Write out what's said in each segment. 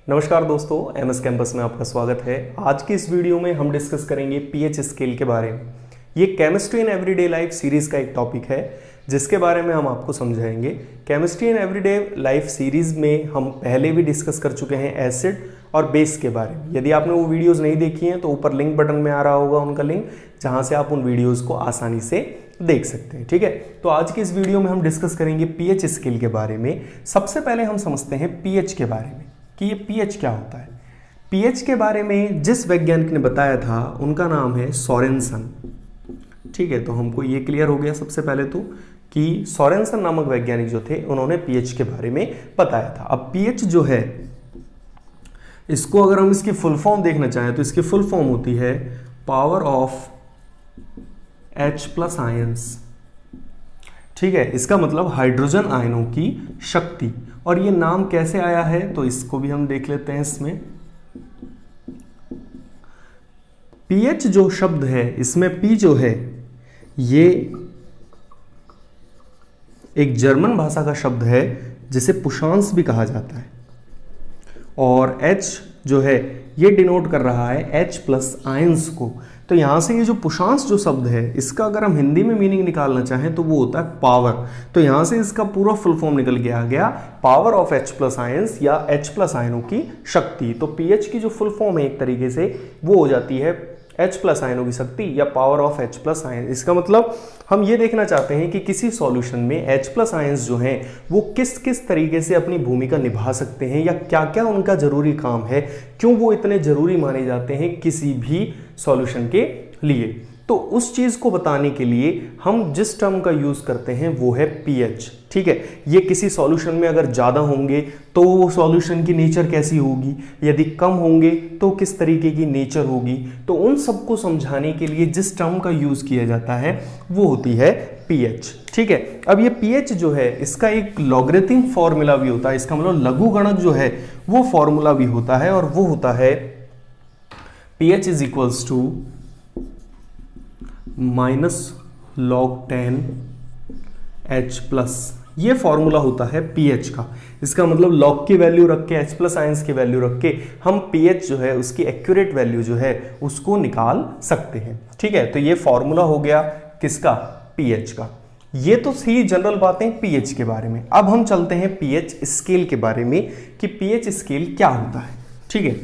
नमस्कार दोस्तों, MS campus में आपका स्वागत है। आज की इस वीडियो में हम डिस्कस करेंगे पीएच स्केल के बारे में। ये chemistry in everyday life series का एक टॉपिक है जिसके बारे में हम आपको समझाएंगे। Chemistry in everyday life series में हम पहले भी डिस्कस कर चुके हैं एसिड और बेस के बारे में। यदि आपने वो वीडियोस नहीं देखी हैं तो ऊपर लिंक बटन में आ रहा होगा उनका लिंक, जहां से आप उन वीडियोस को आसानी से देख सकते हैं। ठीक है, तो आज की इस वीडियो में हम डिस्कस करेंगे पीएच स्केल के बारे में। सबसे पहले हम समझते हैं पीएच के बारे में कि ये पीएच क्या होता है। पीएच के बारे में जिस वैज्ञानिक ने बताया था उनका नाम है सोरेनसन। ठीक है, तो हमको ये क्लियर हो गया सबसे पहले तो कि सोरेनसन नामक वैज्ञानिक जो थे उन्होंने पीएच के बारे में बताया था। अब पीएच जो है, इसको अगर हम इसकी फुल फॉर्म देखना चाहें तो इसकी फुल फॉर्म होती है पावर ऑफ H+ आयंस। ठीक है, इसका मतलब हाइड्रोजन आयनों की शक्ति। और ये नाम कैसे आया है तो इसको भी हम देख लेते हैं। इसमें पीएच जो शब्द है, इसमें पी जो है ये एक जर्मन भाषा का शब्द है जिसे पुशांस भी कहा जाता है, और H जो है ये डिनोट कर रहा है H+ आयंस को। तो यहां से ये जो पुशांस जो शब्द है, इसका अगर हम हिंदी में मीनिंग निकालना चाहें तो वो होता है पावर। तो यहां से इसका पूरा फुल फॉर्म निकल के आ गया पावर ऑफ H+ आयंस या H+ आयनों की शक्ति। तो पीएच की जो फुल फॉर्म है एक तरीके से वो हो जाती है H+ आयनों की शक्ति या पावर ऑफ H+ आयन। इसका मतलब हम ये देखना चाहते हैं कि किसी सॉल्यूशन में H+ आयंस जो हैं वो किस किस तरीके से अपनी भूमिका निभा सकते हैं या क्या क्या उनका जरूरी काम है, क्यों वो इतने जरूरी माने जाते हैं किसी भी सॉल्यूशन के लिए। तो उस चीज को बताने के लिए हम जिस टर्म का यूज करते हैं वो है पीएच। ठीक है, ये किसी सॉल्यूशन में अगर ज्यादा होंगे तो वो सॉल्यूशन की नेचर कैसी होगी, यदि कम होंगे तो किस तरीके की नेचर होगी। तो उन सबको समझाने के लिए जिस टर्म का यूज किया जाता है वो होती है पीएच। ठीक है, अब ये पीएच जो है इसका एक लॉगरिथम फॉर्मूला भी होता है। इसका मतलब लघु गणक जो है वो फॉर्मूला भी होता है, और वो होता है pH is equals to -log10 H+। ये फॉर्मूला होता है pH का। इसका मतलब लॉग की वैल्यू रख के, H+ आयंस की वैल्यू रख के हम pH जो है उसकी एक्यूरेट वैल्यू जो है उसको निकाल सकते हैं। ठीक है, तो ये फॉर्मूला हो गया किसका, pH का। ये तो थी जनरल बातें pH के बारे में। अब हम चलते हैं pH स्केल के बारे में कि pH स्केल क्या होता है। ठीक है,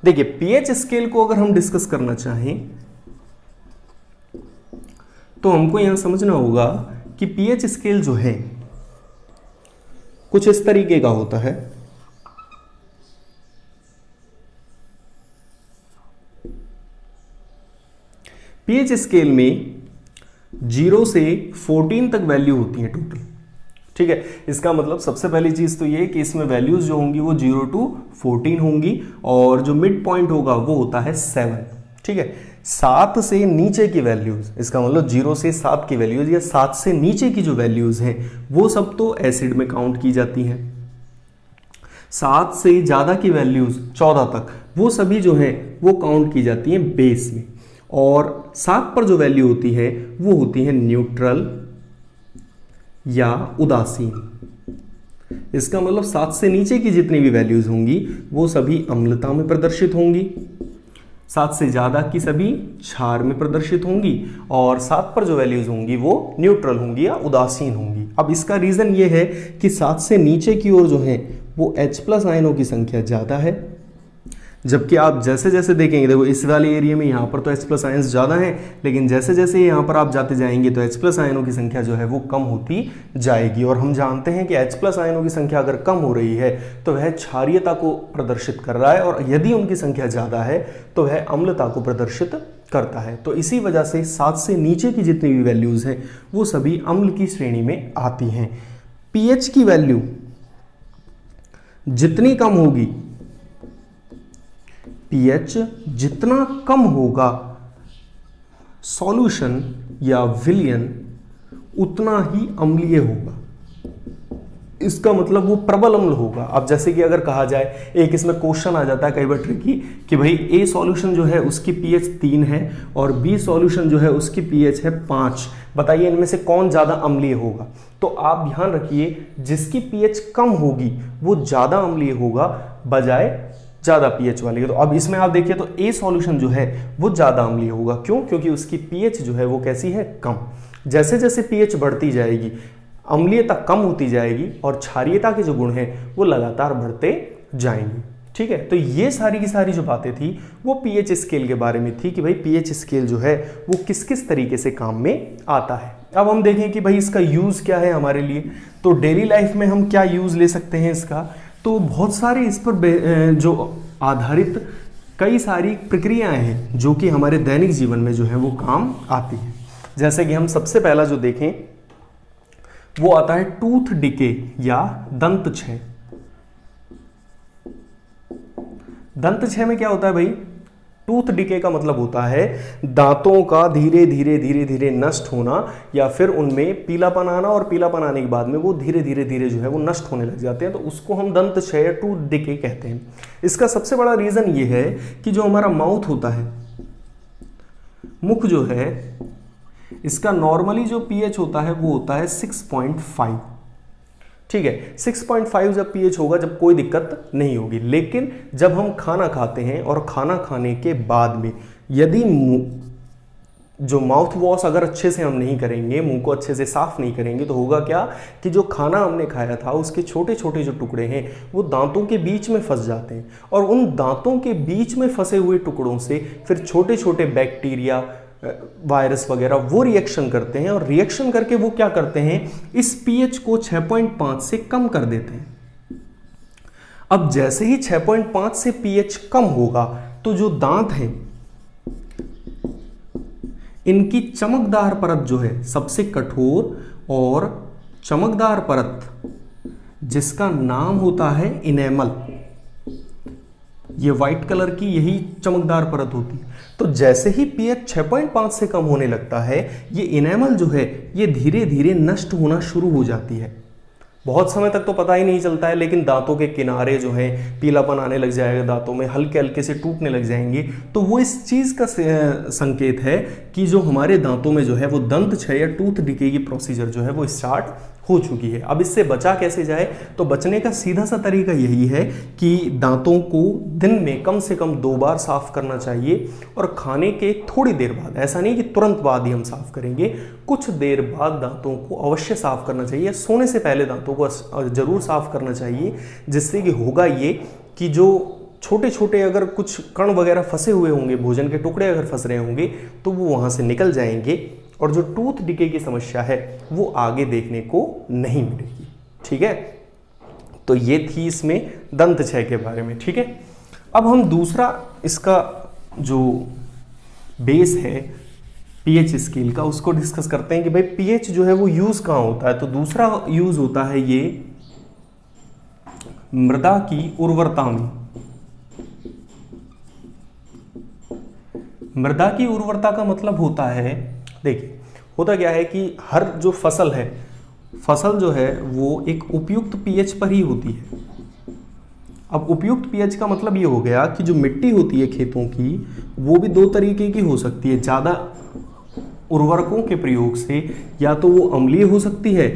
देखिए पीएच स्केल को अगर हम डिस्कस करना चाहें तो हमको यहां समझना होगा कि पीएच स्केल जो है कुछ इस तरीके का होता है। पीएच स्केल में 0 से 14 तक वैल्यू होती है टोटल। ठीक है, इसका मतलब सबसे पहली चीज तो ये कि इसमें वैल्यूज जो होंगी वो 0 to 14 होंगी, और जो मिड पॉइंट होगा वो होता है 7। ठीक है, 7 से नीचे की वैल्यूज, इसका मतलब 0 से 7 की वैल्यूज या 7 से नीचे की जो वैल्यूज हैं वो सब तो एसिड में काउंट की जाती हैं। 7 से ज्यादा की वैल्यूज 14 तक वो सभी जो है वो काउंट की जाती हैं बेस में, और 7 पर जो वैल्यू होती है वो होती है न्यूट्रल या उदासीन। इसका मतलब 7 से नीचे की जितनी भी वैल्यूज होंगी वो सभी अम्लता में प्रदर्शित होंगी, 7 से ज्यादा की सभी क्षार में प्रदर्शित होंगी, और 7 पर जो वैल्यूज होंगी वो न्यूट्रल होंगी या उदासीन होंगी। अब इसका रीजन ये है कि 7 से नीचे की ओर जो है वो H+ आयनों की संख्या ज्यादा है, जबकि आप जैसे जैसे देखेंगे, देखो इस वाले एरिया में यहाँ पर तो H+ आयंस ज़्यादा हैं, लेकिन जैसे जैसे यहाँ पर आप जाते जाएंगे तो H+ आयनों की संख्या जो है वो कम होती जाएगी। और हम जानते हैं कि H+ आयनों की संख्या अगर कम हो रही है तो वह क्षारीयता को प्रदर्शित कर रहा है, और यदि उनकी संख्या ज़्यादा है तो वह अम्लता को प्रदर्शित करता है। तो इसी वजह से 7 से नीचे की जितनी भी वैल्यूज़ हैं वो सभी अम्ल की श्रेणी में आती हैं। पीएच की वैल्यू जितनी कम होगी, पीएच जितना कम होगा सॉल्यूशन या विलयन उतना ही अम्लीय होगा। इसका मतलब वो प्रबल अम्ल होगा। अब जैसे कि अगर कहा जाए, एक इसमें क्वेश्चन आ जाता है कई बार ट्रिकी कि भाई ए सॉल्यूशन जो है उसकी पीएच 3 है और बी सॉल्यूशन जो है उसकी पीएच है 5, बताइए इनमें से कौन ज्यादा अम्लीय होगा। तो आप ध्यान रखिए, जिसकी पीएच कम होगी वो ज्यादा अम्लीय होगा बजाय ज्यादा पीएच वाली। तो अब इसमें आप देखिए तो ए सॉल्यूशन जो है वो ज्यादा अम्लीय होगा। क्यों? क्योंकि उसकी पीएच जो है वो कैसी है? कम। जैसे जैसे पीएच बढ़ती जाएगी अम्लीयता कम होती जाएगी और क्षारीयता के जो गुण हैं वो लगातार बढ़ते जाएंगे। ठीक है, तो ये सारी की सारी जो बातें थी वो पीएच स्केल के बारे में थी कि भाई पीएच स्केल जो है वो किस किस तरीके से काम में आता है। अब हम देखें कि भाई इसका यूज क्या है हमारे लिए। तो डेली लाइफ में हम क्या यूज ले सकते हैं इसका, तो बहुत सारे इस पर जो आधारित कई सारी प्रक्रियाएं हैं जो कि हमारे दैनिक जीवन में जो है वो काम आती है। जैसे कि हम सबसे पहला जो देखें वो आता है टूथ डिके या दंत क्षय। दंत क्षय में क्या होता है भाई? टूथ डिके का मतलब होता है दांतों का धीरे धीरे धीरे धीरे नष्ट होना या फिर उनमें पीलापन आना, और पीलापन आने के बाद में वो धीरे धीरे धीरे जो है वो नष्ट होने लग जाते हैं। तो उसको हम दंत क्षय या टूथ डिके कहते हैं। इसका सबसे बड़ा रीजन ये है कि जो हमारा माउथ होता है, मुख जो है, इसका नॉर्मली जो पीएच होता है वो होता है 6.5। ठीक है, 6.5 जब पीएच होगा जब कोई दिक्कत नहीं होगी। लेकिन जब हम खाना खाते हैं और खाना खाने के बाद में यदि जो माउथ वॉश अगर अच्छे से हम नहीं करेंगे, मुंह को अच्छे से साफ नहीं करेंगे, तो होगा क्या कि जो खाना हमने खाया था उसके छोटे छोटे जो टुकड़े हैं वो दांतों के बीच में फंस जाते हैं, और उन दांतों के बीच में फंसे हुए टुकड़ों से फिर छोटे छोटे बैक्टीरिया, वायरस वगैरह वो रिएक्शन करते हैं, और रिएक्शन करके वो क्या करते हैं, इस पीएच को 6.5 से कम कर देते हैं। अब जैसे ही 6.5 से पीएच कम होगा तो जो दांत हैं इनकी चमकदार परत जो है, सबसे कठोर और चमकदार परत जिसका नाम होता है इनेमल, ये व्हाइट कलर की यही चमकदार परत होती है। तो जैसे ही पीएच 6.5 से कम होने लगता है ये इनेमल जो है ये धीरे धीरे नष्ट होना शुरू हो जाती है। बहुत समय तक तो पता ही नहीं चलता है, लेकिन दांतों के किनारे जो है पीलापन आने लग जाएगा, दांतों में हल्के हल्के से टूटने लग जाएंगे। तो वो इस चीज़ का संकेत है कि जो हमारे दांतों में जो है वो दंत क्षय या टूथ डिके की प्रोसीजर जो है वो स्टार्ट हो चुकी है। अब इससे बचा कैसे जाए, तो बचने का सीधा सा तरीका यही है कि दांतों को दिन में कम से कम 2 बार साफ करना चाहिए, और खाने के थोड़ी देर बाद, ऐसा नहीं कि तुरंत बाद ही हम साफ करेंगे, कुछ देर बाद दांतों को अवश्य साफ करना चाहिए। सोने से पहले दांतों को जरूर साफ करना चाहिए, जिससे कि होगा ये कि जो छोटे छोटे अगर कुछ कण वगैरह फंसे हुए होंगे, भोजन के टुकड़े अगर फंस रहे होंगे तो वो वहां से निकल जाएंगे, और जो टूथ डिके की समस्या है वो आगे देखने को नहीं मिलेगी। ठीक है, तो ये थी इसमें दंत क्षय के बारे में। ठीक है, अब हम दूसरा इसका जो बेस है पीएच स्केल का उसको डिस्कस करते हैं कि भाई पीएच जो है वो यूज कहाँ होता है। तो दूसरा यूज होता है ये मृदा की उर्वरता में। मृदा की उर्वरता का मतलब होता है, देखिए होता क्या है कि हर जो फसल है, फसल जो है वो एक उपयुक्त पीएच पर ही होती है। अब उपयुक्त पीएच का मतलब ये हो गया कि जो मिट्टी होती है खेतों की वो भी 2 तरीके की हो सकती है। ज़्यादा उर्वरकों के प्रयोग से या तो वो अम्लीय हो सकती है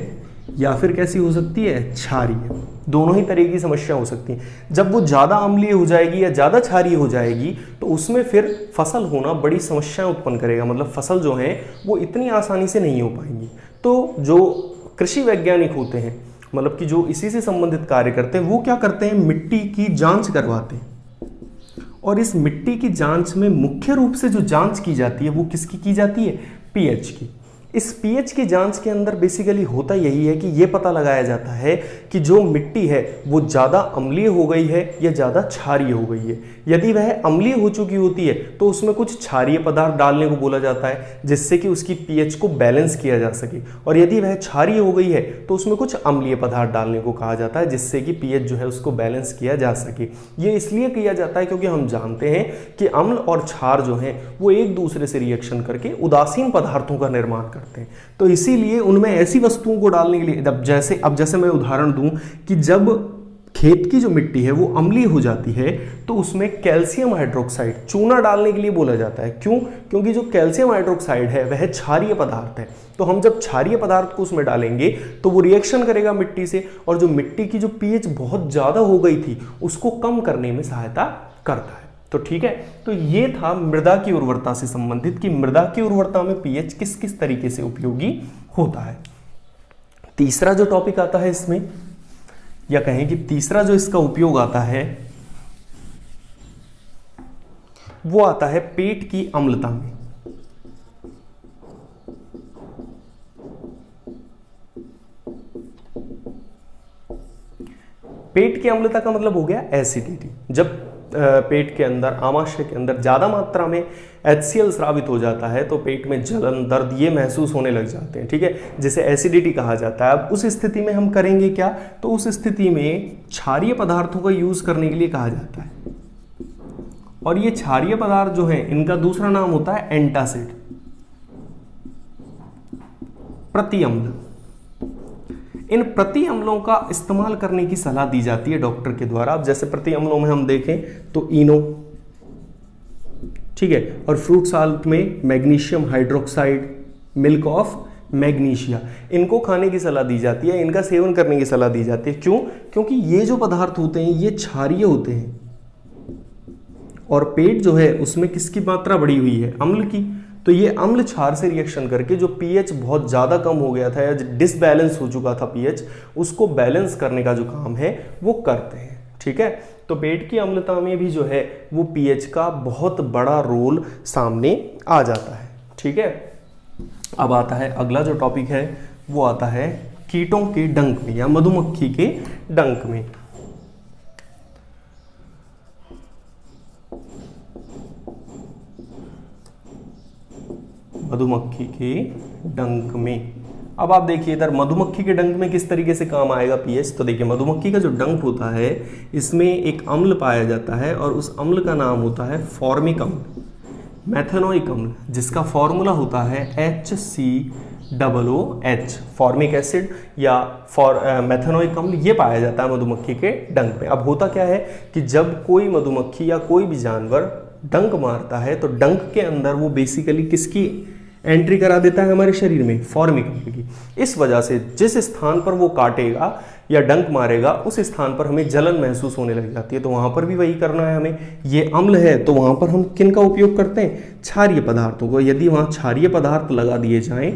या फिर कैसी हो सकती है, क्षारीय। दोनों ही तरह की समस्या हो सकती है। जब वो ज़्यादा अम्लीय हो जाएगी या ज़्यादा क्षारीय हो जाएगी तो उसमें फिर फसल होना बड़ी समस्याएं उत्पन्न करेगा, मतलब फसल जो है वो इतनी आसानी से नहीं हो पाएंगी। तो जो कृषि वैज्ञानिक होते हैं, मतलब कि जो इसी से संबंधित कार्य करते हैं, वो क्या करते हैं, मिट्टी की जांच करवाते हैं। और इस मिट्टी की जांच में मुख्य रूप से जो जांच की जाती है वो किसकी की जाती है, पीएच की। इस पीएच की जांच के अंदर बेसिकली होता यही है कि ये पता लगाया जाता है कि जो मिट्टी है वो ज़्यादा अम्लीय हो गई है या ज़्यादा क्षारीय हो गई है। यदि वह अम्लीय हो चुकी होती है तो उसमें कुछ क्षारीय पदार्थ डालने को बोला जाता है जिससे कि उसकी पीएच को बैलेंस किया जा सके, और यदि वह क्षारीय हो गई है तो उसमें कुछ अम्लीय पदार्थ डालने को कहा जाता है जिससे कि पीएच जो है उसको बैलेंस किया जा सके। ये इसलिए किया जाता है क्योंकि हम जानते हैं कि अम्ल और क्षार जो हैं वो एक दूसरे से रिएक्शन करके उदासीन पदार्थों का निर्माण करते हैं। करते हैं। तो इसीलिए उनमें ऐसी वस्तुओं को डालने के लिए, अब जैसे मैं उदाहरण दूं कि जब खेत की जो मिट्टी है वो अम्लीय हो जाती है तो उसमें कैल्शियम हाइड्रोक्साइड चूना डालने के लिए बोला जाता है। क्यों? क्योंकि जो कैल्शियम हाइड्रोक्साइड है वह क्षारीय पदार्थ है, तो हम जब क्षारीय पदार्थ को उसमें डालेंगे तो वो रिएक्शन करेगा मिट्टी से, और जो मिट्टी की जो पीएच बहुत ज्यादा हो गई थी उसको कम करने में सहायता करता है। तो ठीक है, तो ये था मृदा की उर्वरता से संबंधित कि मृदा की उर्वरता में पीएच किस किस तरीके से उपयोगी होता है। तीसरा जो टॉपिक आता है इसमें, या कहें कि तीसरा जो इसका उपयोग आता है वो आता है पेट की अम्लता में। पेट की अम्लता का मतलब हो गया एसिडिटी। जब पेट के अंदर, आमाशय के अंदर ज्यादा मात्रा में HCl स्रावित हो जाता है तो पेट में जलन, दर्द ये महसूस होने लग जाते हैं, ठीक है, जिसे एसिडिटी कहा जाता है। अब उस स्थिति में हम करेंगे क्या? तो उस स्थिति में क्षारीय पदार्थों का यूज करने के लिए कहा जाता है, और ये क्षारीय पदार्थ जो है इनका दूसरा नाम होता है एंटासिड, प्रति अम्ल। इन प्रति अम्लों का इस्तेमाल करने की सलाह दी जाती है डॉक्टर के द्वारा। अब जैसे प्रति अम्लों में हम देखें तो इनो, ठीक है, और फ्रूट साल्ट में magnesium hydroxide, milk of magnesia, इनको खाने की सलाह दी जाती है, इनका सेवन करने की सलाह दी जाती है। क्यों? क्योंकि ये जो पदार्थ होते हैं ये क्षारीय होते हैं, और पेट जो है उसमें किसकी मात्रा बढ़ी हुई है? अम्ल की। तो ये अम्ल क्षार से रिएक्शन करके जो पीएच बहुत ज़्यादा कम हो गया था या डिसबैलेंस हो चुका था पीएच, उसको बैलेंस करने का जो काम है वो करते हैं, ठीक है। तो पेट की अम्लता में भी जो है वो पीएच का बहुत बड़ा रोल सामने आ जाता है, ठीक है। अब आता है अगला जो टॉपिक है वो आता है कीटों के डंक में या मधुमक्खी के डंक में। मधुमक्खी के डंक में, अब आप देखिए इधर मधुमक्खी के डंक में किस तरीके से काम आएगा पीएच। तो देखिए मधुमक्खी का जो डंक होता है इसमें एक अम्ल पाया जाता है, और उस अम्ल का नाम होता है फॉर्मिक अम्ल, मैथेनोइक अम्ल, जिसका फॉर्मूला होता है HCOOH, फॉर्मिक एसिड या मैथेनोइक अम्ल, ये पाया जाता है मधुमक्खी के डंक में। अब होता क्या है कि जब कोई मधुमक्खी या कोई भी जानवर डंक मारता है तो डंक के अंदर वो बेसिकली किसकी एंट्री करा देता है? हमारे शरीर में फॉर्मिक अम्ल की। इस वजह से जिस स्थान पर वो काटेगा या डंक मारेगा उस स्थान पर हमें जलन महसूस होने लग जाती है। तो वहां पर भी वही करना है हमें। ये अम्ल है तो वहां पर हम किन का उपयोग करते हैं? क्षारीय पदार्थों को। यदि वहां क्षारीय पदार्थ लगा दिए जाएं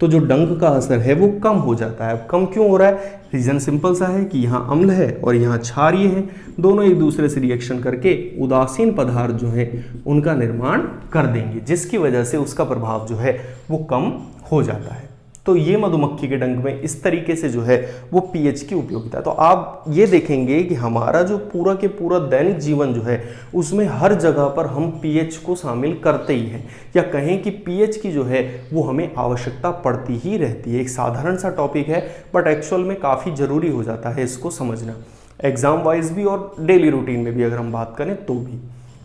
तो जो डंक का असर है वो कम हो जाता है। अब कम क्यों हो रहा है? रीजन सिंपल सा है कि यहाँ अम्ल है और यहाँ क्षारीय है, दोनों एक दूसरे से रिएक्शन करके उदासीन पदार्थ जो है उनका निर्माण कर देंगे, जिसकी वजह से उसका प्रभाव जो है वो कम हो जाता है। तो ये मधुमक्खी के डंक में इस तरीके से जो है वो पीएच की उपयोगिता है। तो आप ये देखेंगे कि हमारा जो पूरा के पूरा दैनिक जीवन जो है उसमें हर जगह पर हम पीएच को शामिल करते ही हैं, या कहें कि पीएच की जो है वो हमें आवश्यकता पड़ती ही रहती है। एक साधारण सा टॉपिक है बट एक्चुअल में काफ़ी ज़रूरी हो जाता है इसको समझना, एग्जाम वाइज भी और डेली रूटीन में भी अगर हम बात करें तो भी,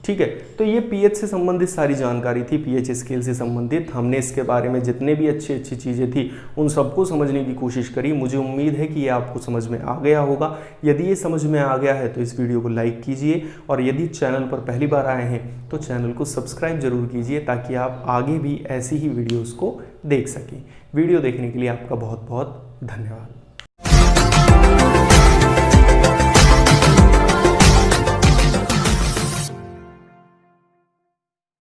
ठीक है। तो ये पीएच से संबंधित सारी जानकारी थी, पीएच स्केल से संबंधित। हमने इसके बारे में जितने भी अच्छी अच्छी चीज़ें थी उन सबको समझने की कोशिश करी। मुझे उम्मीद है कि ये आपको समझ में आ गया होगा। यदि ये समझ में आ गया है तो इस वीडियो को लाइक कीजिए, और यदि चैनल पर पहली बार आए हैं तो चैनल को सब्सक्राइब जरूर कीजिए ताकि आप आगे भी ऐसी ही वीडियोज़ को देख सकें। वीडियो देखने के लिए आपका बहुत बहुत धन्यवाद।